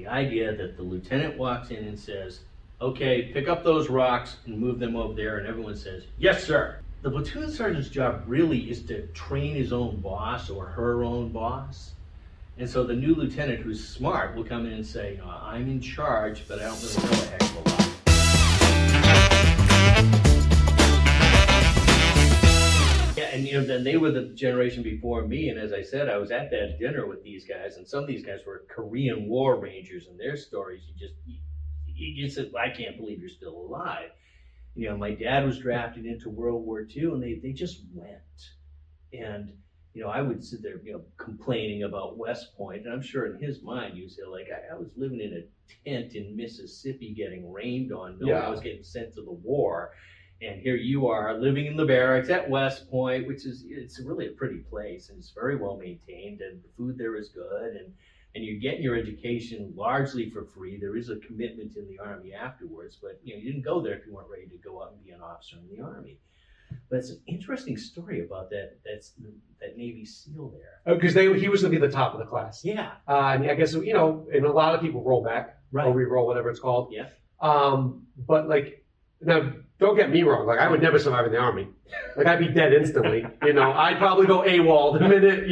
The idea that the lieutenant walks in and says, okay, pick up those rocks and move them over there, and everyone says, yes, sir. The platoon sergeant's job really is to train his own boss or her own boss. And so the new lieutenant who's smart will come in and say, I'm in charge, but I don't really know a heck of a lot. Yeah, and then they were the generation before me, and as I said, I was at that dinner with these guys, and some of these guys were Korean War Rangers, and their stories, you said, I can't believe you're still alive. My dad was drafted into World War II, and they just went. And I would sit there, complaining about West Point, and I'm sure in his mind, you say, like, I was living in a tent in Mississippi getting rained on, knowing I was getting sent to the war, and here you are living in the barracks at West Point, it's really a pretty place, and it's very well maintained, and the food there is good, and you're getting your education largely for free. There is a commitment in the Army afterwards, but you didn't go there if you weren't ready to go out and be an officer in the Army. But it's an interesting story about that Navy SEAL there. Oh, because he was going to be the top of the class. Yeah. And I guess, and a lot of people roll back, or re-roll, whatever it's called. Yeah. But now, don't get me wrong. I would never survive in the Army. I'd be dead instantly. I'd probably go AWOL the minute,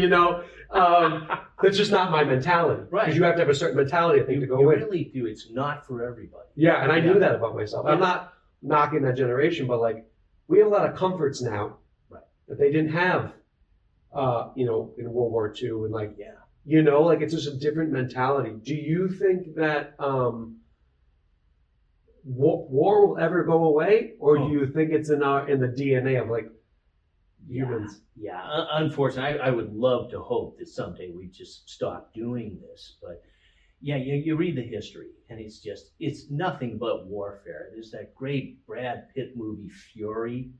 that's just not my mentality. Right. Because you have to have a certain mentality, I think, to go in. You really do. It's not for everybody. Yeah, and I knew that about myself. Yeah. I'm not knocking that generation, but we have a lot of comforts now that they didn't have, in World War II, and it's just a different mentality. Do you think that war will ever go away, or do you think it's in the DNA of humans? Yeah. Unfortunately, I would love to hope that someday we just stop doing this, but yeah, you read the history, and it's nothing but warfare. There's that great Brad Pitt movie, Fury,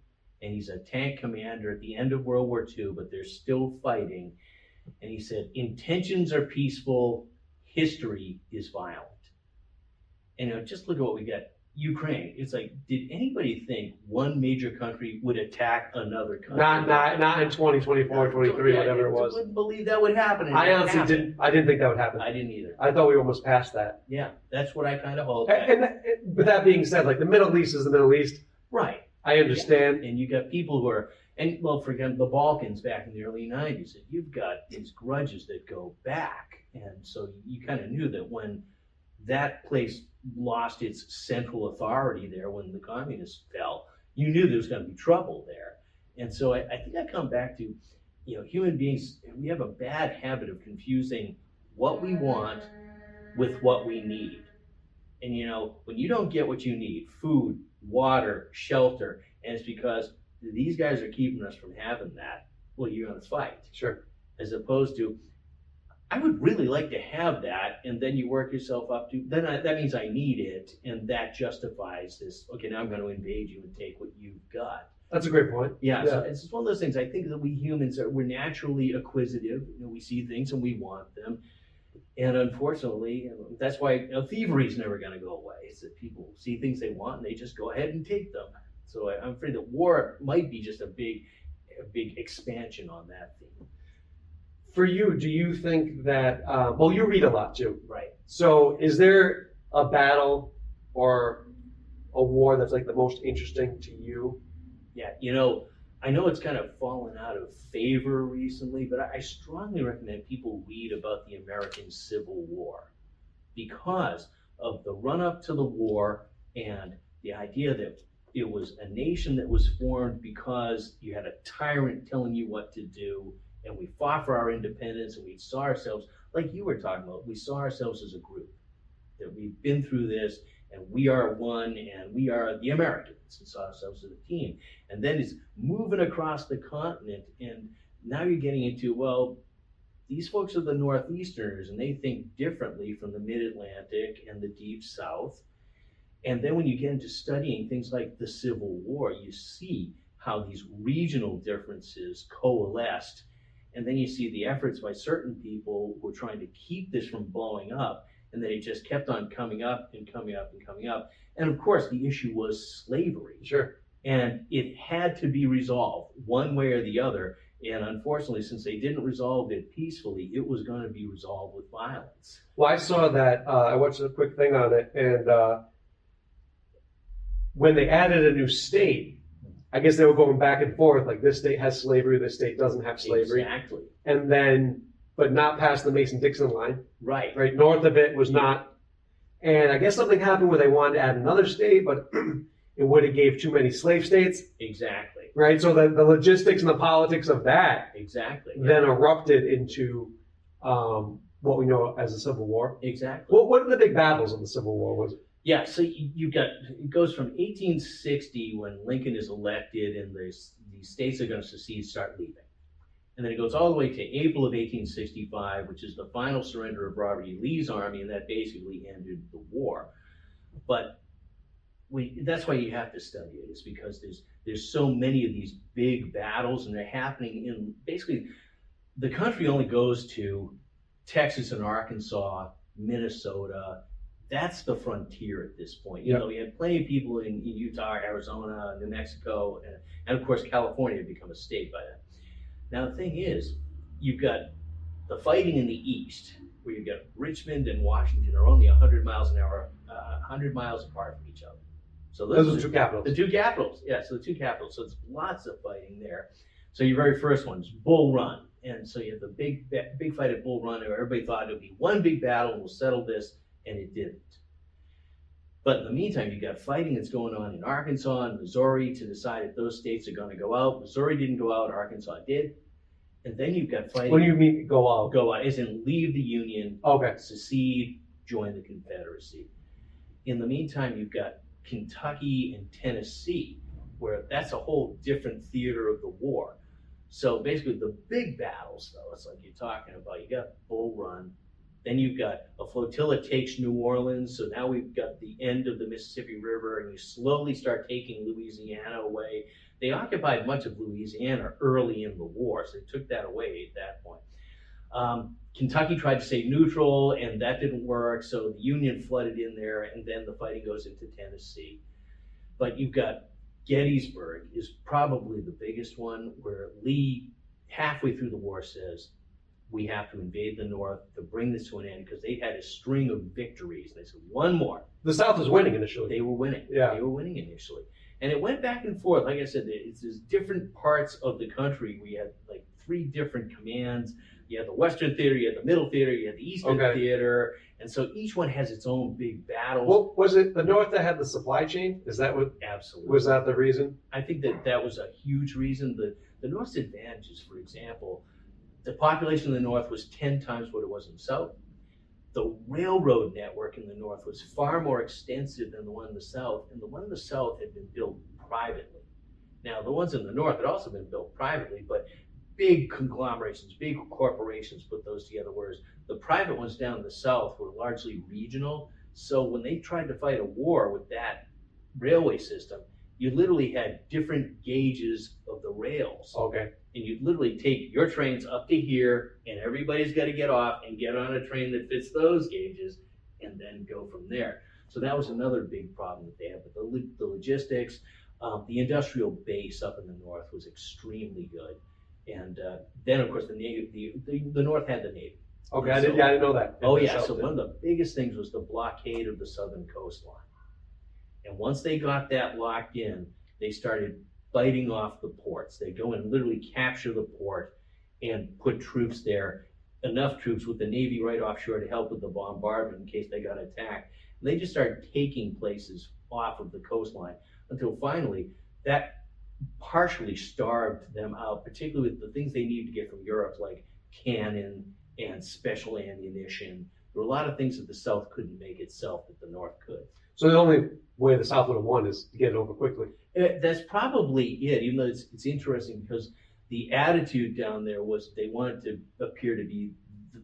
and he's a tank commander at the end of World War II, but they're still fighting. And he said, intentions are peaceful, history is violent. And just look at what we got. Ukraine. It's did anybody think one major country would attack another country? Not in 2024, 23, whatever it was. I wouldn't believe that would happen. I honestly didn't. I didn't think that would happen. I didn't either. I thought we were almost past that. Yeah, that's what I kind of hold. But that being said, the Middle East is the Middle East. Right. I understand. Yeah. And you got people who are, for example, the Balkans back in the early 90s, and you've got these grudges that go back. And so you kind of knew that when that place lost its central authority there, when the communists fell, you knew there was going to be trouble there. And so I think I come back to, human beings, we have a bad habit of confusing what we want with what we need. And when you don't get what you need, food, water, shelter, and it's because these guys are keeping us from having that, well, you're going to fight. Sure. As opposed to, I would really like to have that, and then you work yourself up to, that means I need it, and that justifies this, okay, now I'm going to invade you and take what you've got. That's a great point. Yeah. So it's just one of those things. I think that we humans we're naturally acquisitive. We see things and we want them. And unfortunately, that's why thievery is never going to go away. It's that people see things they want and they just go ahead and take them. So I'm afraid that war might be just a big expansion on that theme. For you, do you think that, you read a lot too. Right. So is there a battle or a war that's the most interesting to you? Yeah, I know it's kind of fallen out of favor recently, but I strongly recommend people read about the American Civil War because of the run-up to the war and the idea that it was a nation that was formed because you had a tyrant telling you what to do, and we fought for our independence, and we saw ourselves, like you were talking about, we saw ourselves as a group, that we've been through this, and we are one, and we are the Americans, and saw ourselves as a team. And then it's moving across the continent, and now you're getting into, these folks are the Northeasterners, and they think differently from the Mid-Atlantic and the Deep South. And then when you get into studying things like the Civil War, you see how these regional differences coalesced. And then you see the efforts by certain people who were trying to keep this from blowing up, and then it just kept on coming up and coming up and coming up. And of course, the issue was slavery. Sure. And it had to be resolved one way or the other. And unfortunately, since they didn't resolve it peacefully, it was going to be resolved with violence. Well, I saw that. I watched a quick thing on it, and when they added a new state, I guess they were going back and forth. Like this state has slavery, this state doesn't have slavery, Exactly. and then but not past the Mason-Dixon line. Right. Right north of it was not. And I guess something happened where they wanted to add another state, but it would have gave too many slave states. Exactly. Right. So the logistics and the politics of that Exactly. then erupted into what we know as the Civil War. Exactly. What are the big battles of the Civil War? Was it? Yeah, so you got, it goes from 1860 when Lincoln is elected and the states are going to secede, start leaving. And then it goes all the way to April of 1865, which is the final surrender of Robert E. Lee's army, and that basically ended the war. But that's why you have to study it, is because there's so many of these big battles, and they're happening in, basically, the country only goes to Texas and Arkansas, Minnesota. That's the frontier at this point. You know, we had plenty of people in Utah, Arizona, New Mexico, and of course California had become a state by then. Now the thing is, you've got the fighting in the east, where you've got Richmond and Washington are only 100 miles an hour, 100 miles apart from each other. So those are the two capitals. The two capitals, yeah. So the two capitals. So it's lots of fighting there. So your very first one is Bull Run, and so you have the big fight at Bull Run, where everybody thought it would be one big battle and we'll settle this. And it didn't. But in the meantime, you've got fighting that's going on in Arkansas and Missouri to decide if those states are going to go out. Missouri didn't go out, Arkansas did. And then you've got fighting. What do you mean go out? Go out, as in leave the Union, secede, join the Confederacy. In the meantime, you've got Kentucky and Tennessee, where that's a whole different theater of the war. So basically the big battles, though, it's like you're talking about, you got Bull Run. Then you've got a flotilla takes New Orleans, so now we've got the end of the Mississippi River, and you slowly start taking Louisiana away. They occupied much of Louisiana early in the war, so they took that away at that point. Kentucky tried to stay neutral, and that didn't work, so the Union flooded in there, and then the fighting goes into Tennessee. But you've got Gettysburg is probably the biggest one, where Lee, halfway through the war, says, we have to invade the North to bring this to an end, because they had a string of victories. And they said, one more. The South was winning initially. They were winning. Yeah. They were winning initially. And it went back and forth. Like I said, there's different parts of the country. We had like 3 different commands. You had the Western Theater, you had the Middle Theater, you had the Eastern Theater. And so each one has its own big battles. Well, was it the North that had the supply chain? Is that what? Absolutely. Was that the reason? I think that was a huge reason. The North's advantages, for example, the population in the North was 10 times what it was in the South. The railroad network in the North was far more extensive than the one in the South, and the one in the South had been built privately. Now, the ones in the North had also been built privately, but big conglomerations, big corporations put those together, whereas the private ones down in the South were largely regional. So when they tried to fight a war with that railway system, you literally had different gauges of the rails. And you'd literally take your trains up to here, and everybody's got to get off and get on a train that fits those gauges, and then go from there. So that was another big problem that they had. But the logistics, the industrial base up in the North was extremely good. And then, of course, the Navy, the North had the Navy. I didn't know that. Oh, yeah. So one of the biggest things was the blockade of the southern coastline. And once they got that locked in, they started biting off the ports. They go and literally capture the port and put troops there, enough troops with the Navy right offshore to help with the bombardment in case they got attacked. And they just started taking places off of the coastline until finally that partially starved them out, particularly with the things they needed to get from Europe, like cannon and special ammunition. There were a lot of things that the South couldn't make itself that the North could. So the only way the South would have won is to get it over quickly. That's probably it, even though it's interesting because the attitude down there was they wanted to appear to be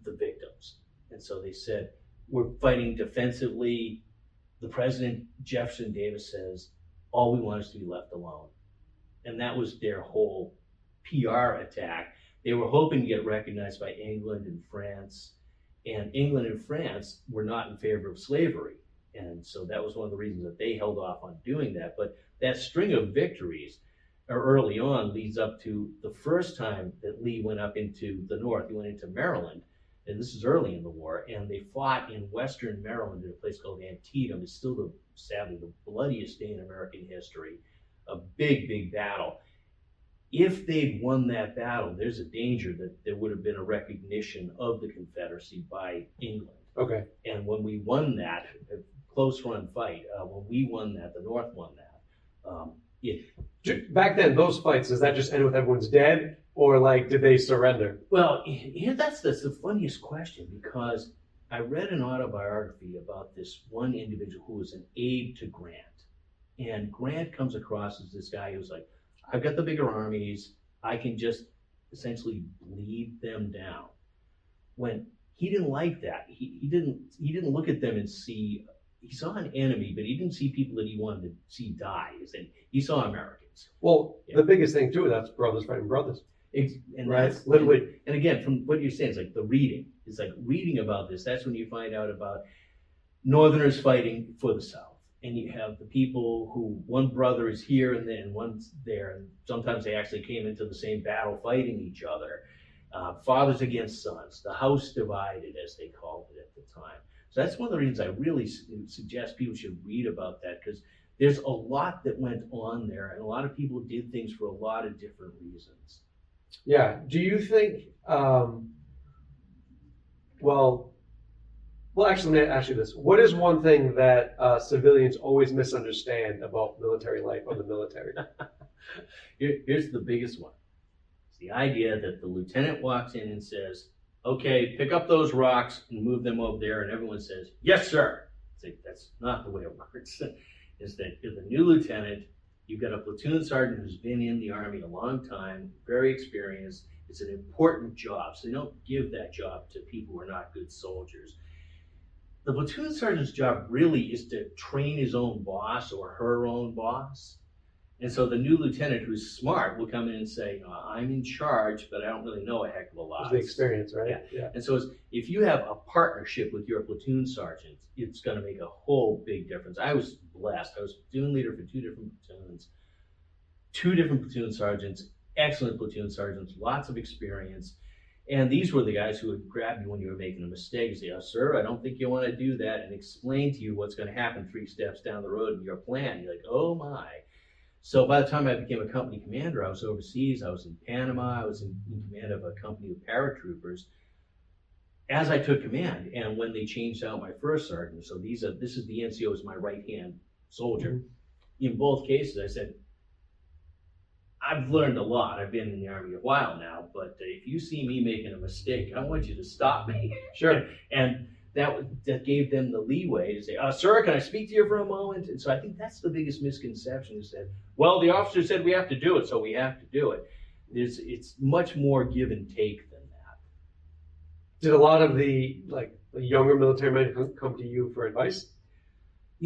the victims. And so they said, we're fighting defensively. The president, Jefferson Davis, says, all we want is to be left alone. And that was their whole PR attack. They were hoping to get recognized by England and France. And England and France were not in favor of slavery. And so that was one of the reasons that they held off on doing that. But that string of victories, or early on, leads up to the first time that Lee went up into the north. He went into Maryland, and this is early in the war, and they fought in western Maryland in a place called Antietam. It's still, sadly, the bloodiest day in American history. A big, big battle. If they'd won that battle, there's a danger that there would have been a recognition of the Confederacy by England. Okay. And when we won that, a close run fight, when we won that, the North won that. Back then, those fights, does that just end with everyone's dead, or like did they surrender? Well, that's the funniest question, because I read an autobiography about this one individual who was an aide to Grant. And Grant comes across as this guy who's like, I've got the bigger armies, I can just essentially bleed them down. When he didn't like that, he didn't look at them and see, he saw an enemy, but he didn't see people that he wanted to see die. He saw Americans. Well, the biggest thing too, that's brothers fighting brothers. And right, that's literally. And again, from what you're saying, it's like the reading. It's like reading about this. That's when you find out about Northerners fighting for the South. And you have the people who, one brother is here and then one's there. And sometimes they actually came into the same battle fighting each other. Fathers against sons, the house divided, as they called it at the time. So that's one of the reasons I really suggest people should read about that, because there's a lot that went on there, and a lot of people did things for a lot of different reasons. Yeah. Do you think, actually, let me ask you this. What is one thing that civilians always misunderstand about military life or the military? Here's the biggest one. It's the idea that the lieutenant walks in and says, okay, pick up those rocks and move them over there, and everyone says, yes, sir. It's like, that's not the way it works. Is that you're the new lieutenant, you've got a platoon sergeant who's been in the Army a long time, very experienced. It's an important job, so they don't give that job to people who are not good soldiers. The platoon sergeant's job really is to train his own boss or her own boss. And so the new lieutenant who's smart will come in and say, I'm in charge, but I don't really know a heck of a lot. It's the experience, right? Yeah. And so if you have a partnership with your platoon sergeant, it's going to make a whole big difference. I was blessed. I was platoon leader for two different platoon sergeants, excellent platoon sergeants, lots of experience. And these were the guys who would grab you when you were making a mistake and say, sir, I don't think you want to do that, and explain to you what's going to happen 3 steps down the road in your plan. You're like, oh my. So by the time I became a company commander, I was overseas, I was in Panama, I was in command of a company of paratroopers. As I took command, and when they changed out my first sergeant, so this is the NCO as my right-hand soldier. Mm-hmm. In both cases, I said, I've learned a lot. I've been in the Army a while now, but if you see me making a mistake, I want you to stop me. Sure. And that gave them the leeway to say, sir, can I speak to you for a moment? And so I think that's the biggest misconception, is that, well, the officer said we have to do it, so we have to do it. It's much more give and take than that. Did a lot of the younger military men come to you for advice?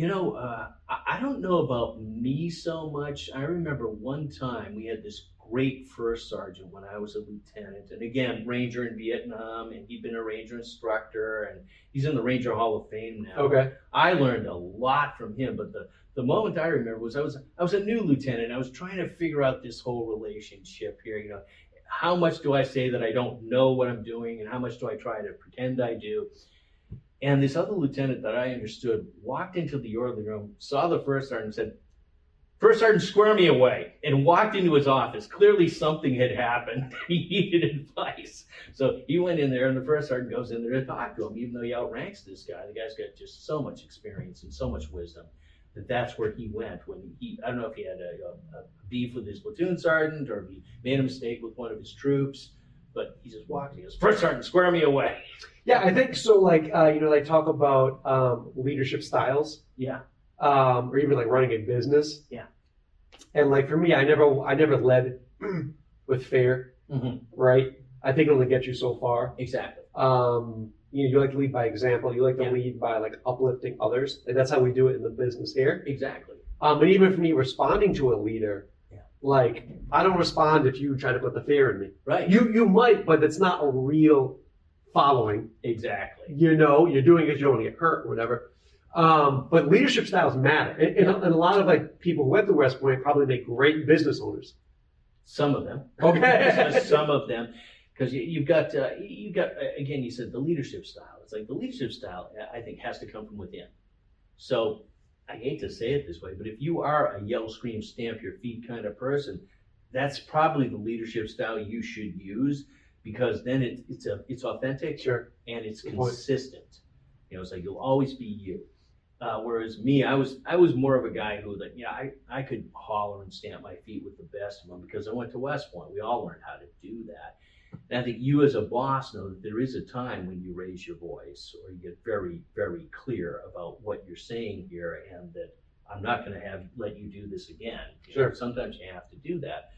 I don't know about me so much. I remember one time we had this great first sergeant when I was a lieutenant, and again, Ranger in Vietnam, and he'd been a Ranger instructor, and he's in the Ranger Hall of Fame now. Okay. I learned a lot from him, but the moment I remember was I was a new lieutenant. I was trying to figure out this whole relationship here. How much do I say that I don't know what I'm doing, and how much do I try to pretend I do? And this other lieutenant that I understood walked into the orderly room, saw the first sergeant, and said, "First Sergeant, square me away," and walked into his office. Clearly something had happened. He needed advice. So he went in there, and the first sergeant goes in there to talk to him, even though he outranks this guy. The guy's got just so much experience and so much wisdom that's where he went when I don't know if he had a beef with his platoon sergeant or if he made a mistake with one of his troops, but he just walked. He goes, "First Sergeant, square me away." Yeah, I think so. They talk about leadership styles. Yeah. Or even running a business. Yeah. And for me, I never led with fear. Mm-hmm. Right. I think it only gets you so far. Exactly. You like to lead by example. You like to lead by uplifting others. And that's how we do it in the business here. Exactly. But even for me, responding to a leader, I don't respond if you try to put the fear in me. Right. You might, but it's not a real following. Exactly. You're doing it because you don't want to get hurt or whatever. But leadership styles matter. And a lot of people who went to West Point probably make great business owners. Some of them. Okay. Just some of them. Because you've got, again, you said the leadership style. It's like the leadership style, I think, has to come from within. So I hate to say it this way, but if you are a yell, scream, stamp your feet kind of person, that's probably the leadership style you should use, because then it's authentic, Sure. and it's Good point. consistent. It's like you'll always be you. Whereas me, I was more of a guy who, like, I could holler and stamp my feet with the best of them because I went to West Point. We all learned how to do that. And I think you as a boss know that there is a time when you raise your voice, or you get very, very clear about what you're saying here, and that I'm not going to let you do this again. Sure. Sometimes you have to do that.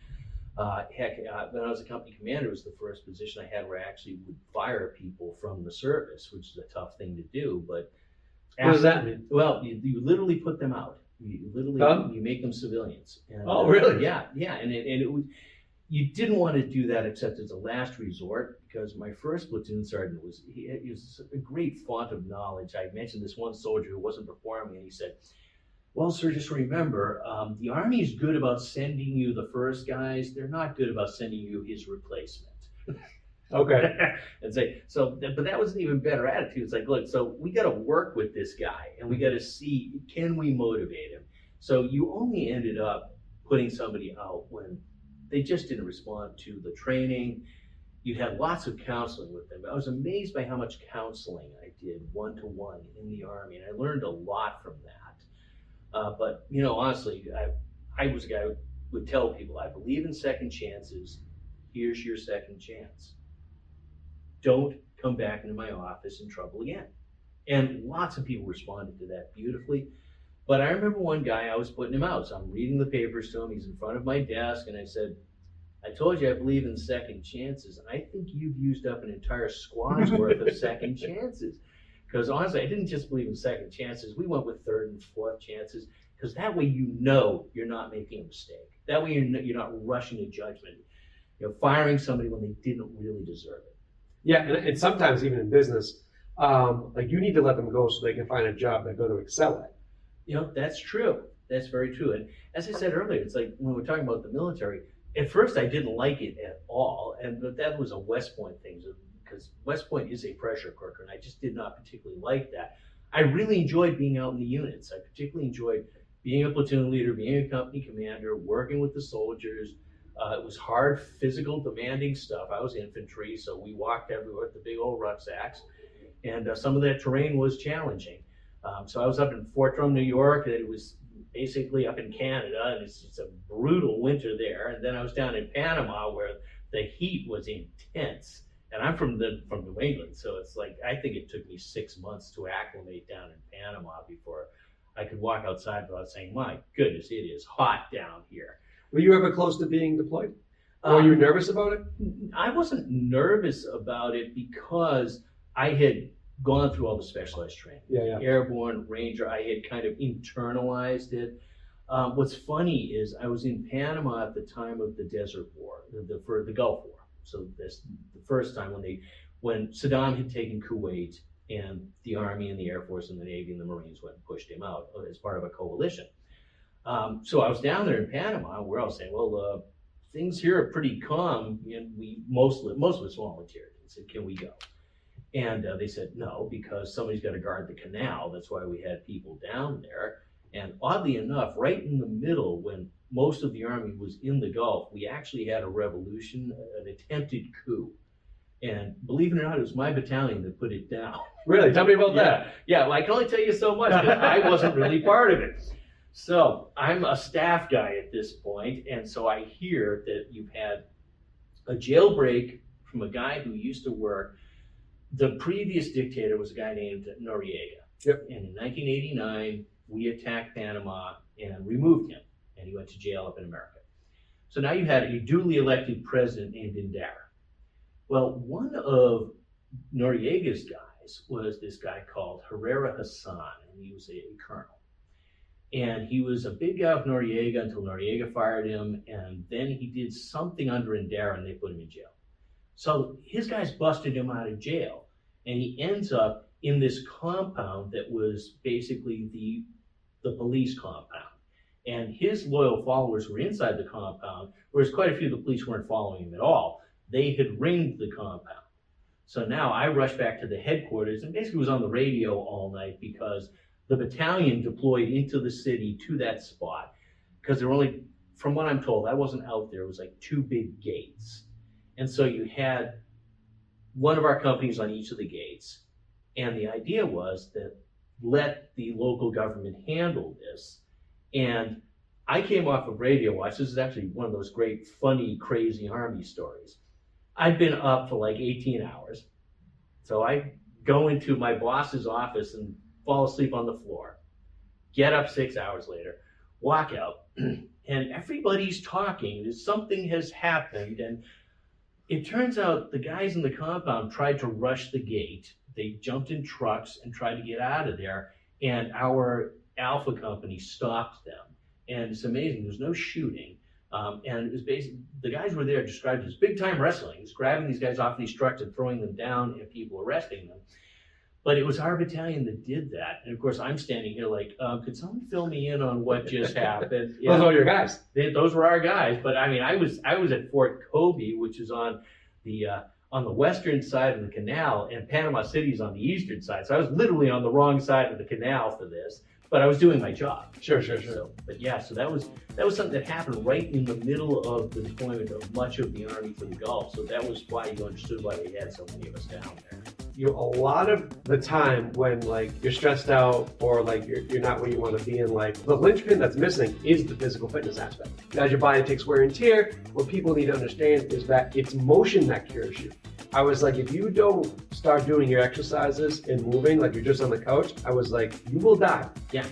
When I was a company commander, it was the first position I had where I actually would fire people from the service, which is a tough thing to do. But What does that mean? well, you literally put them out. You literally you make them civilians. And, Oh, really? Yeah, and it was. You didn't want to do that except as a last resort, because my first platoon sergeant he was a great font of knowledge. I mentioned this one soldier who wasn't performing, and he said, "Well, sir, just remember, the Army is good about sending you the first guys. They're not good about sending you his replacement." Okay. And say, but that was an even better attitude. It's like, look, so we got to work with this guy, and we got to see, can we motivate him? So you only ended up putting somebody out when they just didn't respond to the training. You had lots of counseling with them. I was amazed by how much counseling I did one-to-one in the Army, and I learned a lot from that. But honestly, I was a guy who would tell people, I believe in second chances. Here's your second chance. Don't come back into my office in trouble again. And lots of people responded to that beautifully. But I remember one guy, I was putting him out. So I'm reading the papers to him. He's in front of my desk. And I said, I told you I believe in second chances. And I think you've used up an entire squad's worth of second chances. Because honestly, I didn't just believe in second chances. We went with third and fourth chances. Because that way you're not making a mistake. That way you're not rushing to judgment. Firing somebody when they didn't really deserve it. Yeah, and sometimes even in business, like you need to let them go so they can find a job they're going to excel at. That's true. That's very true. And as I said earlier, it's like when we're talking about the military, at first I didn't like it at all. But that was a West Point thing, because West Point is a pressure cooker, and I just did not particularly like that. I really enjoyed being out in the units. I particularly enjoyed being a platoon leader, being a company commander, working with the soldiers. It was hard, physical, demanding stuff. I was infantry, so we walked everywhere with the big old rucksacks. And some of that terrain was challenging. So I was up in Fort Drum, New York, and it was basically up in Canada, and it's a brutal winter there. And then I was down in Panama, where the heat was intense. And I'm from New England, so it's like, I think it took me 6 months to acclimate down in Panama before I could walk outside without saying, my goodness, it is hot down here. Were you ever close to being deployed? Or were you nervous about it? I wasn't nervous about it because I had gone through all the specialized training. Yeah. Airborne, Ranger, I had kind of internalized it. What's funny is I was in Panama at the time of the Desert War, for the Gulf War. So this the first time when Saddam had taken Kuwait, and the Army and the Air Force and the Navy and the Marines went and pushed him out as part of a coalition. So I was down there in Panama, where I was saying, well, things here are pretty calm, and most of us volunteered and said, can we go? And they said no, because somebody's got to guard the canal. That's why we had people down there. And oddly enough, right in the middle, when most of the Army was in the Gulf, we actually had a revolution, an attempted coup. And believe it or not, it was my battalion that put it down. Really? Tell me about that. Yeah, well, I can only tell you so much, because I wasn't really part of it. So I'm a staff guy at this point, and so I hear that you've had a jailbreak from a guy who used to work. The previous dictator was a guy named Noriega. Yep. And in 1989, we attacked Panama and removed him, and he went to jail up in America. So now you had a duly elected president named Indara. Well, one of Noriega's guys was this guy called Herrera Hassan, and he was a colonel. And he was a big guy with Noriega until Noriega fired him, and then he did something under Indara, and they put him in jail. So his guys busted him out of jail, and he ends up in this compound that was basically the police compound. And his loyal followers were inside the compound, whereas quite a few of the police weren't following him at all. They had ringed the compound. So now I rushed back to the headquarters and basically was on the radio all night because the battalion deployed into the city to that spot. Because there were only, from what I'm told, I wasn't out there, it was like 2 big gates. And so you had one of our companies on each of the gates. And the idea was that let the local government handle this. And I came off of Radio Watch. This is actually one of those great, funny, crazy Army stories. I'd been up for like 18 hours. So I go into my boss's office and fall asleep on the floor. Get up 6 hours later, walk out, and everybody's talking. Something has happened. And it turns out the guys in the compound tried to rush the gate. They jumped in trucks and tried to get out of there. And our Alpha company stopped them. And it's amazing. There's no shooting. And it was basically, the guys were there described as big time wrestling. It's grabbing these guys off these trucks and throwing them down and people arresting them. But it was our battalion that did that. And of course, I'm standing here like, could someone fill me in on what just happened? Those are your guys. Those were our guys. But I mean, I was at Fort Kobe, which is on the western side of the canal, and Panama City's on the eastern side. So I was literally on the wrong side of the canal for this. But I was doing my job. Sure. So, but yeah, so that was something that happened right in the middle of the deployment of much of the Army to the Gulf. So that was why you understood why they had so many of us down there. A lot of the time when like you're stressed out or like you're not where you want to be in life, the linchpin that's missing is the physical fitness aspect. As your body takes wear and tear, what people need to understand is that it's motion that cures you. I was like, if you don't start doing your exercises and moving like you're just on the couch, I was like, you will die. Yeah.